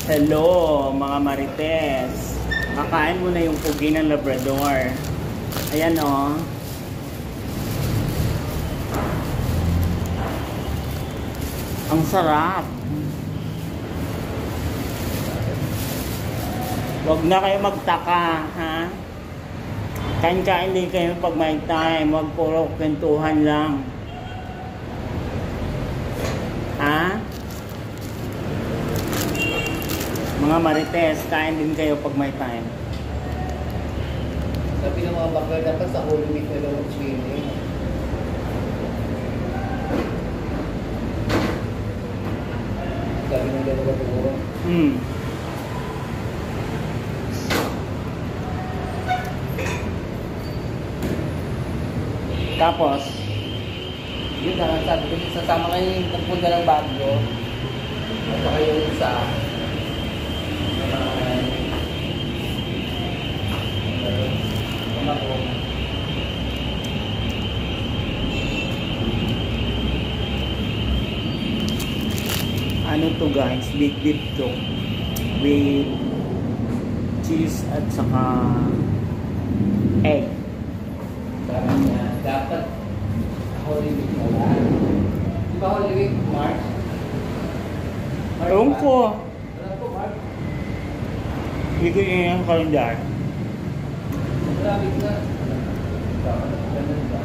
Hello mga Marites. Kakain mo na yung pugi ng Labrador. Ayan o. Ang sarap. Huwag na kayo magtaka, ha? Kain-kain din kayo pag may time. Huwag puro kwentuhan lang. Ha? Mga Marites, kain din kayo pag may time. Sabi ng mga bakla, dapat sa Holy Week na lang swimming. Sabi ng dalawa siguro. Tapos, Yun na, sabi ko, sasama kayo yung pagpunta ng Baguio. At saka yung isa. ano to guys, big beef to with cheese at saka egg. Sabi niya, dapat Holy Week na lang. Di ba Holy Week, March? Ewan ko, Alam ko, March. hindi ko yun yung kalendar. Marami na. Ganun ba?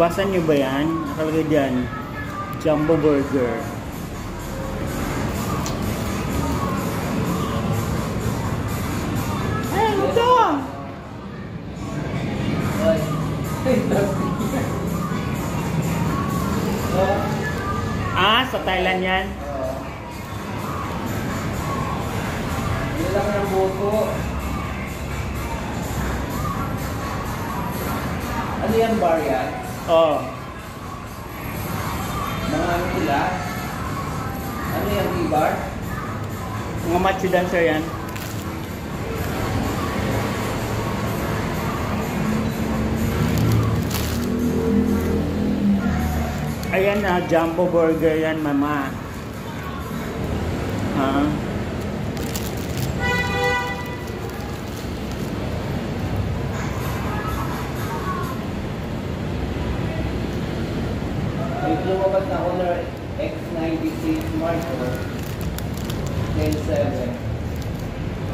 Nabasa nyo ba yan? Nakalagay dyan, Jumbo Burger. Ay, ano to? Ay, Sa Thailand yan? Hindi lang ng buto. Ano yan, bar yan? Oh. Mga ano sila? Ano yan, e-bar? Mga macho dancer yan. Ayan na, Jumbo Burger yan, mama. Ha?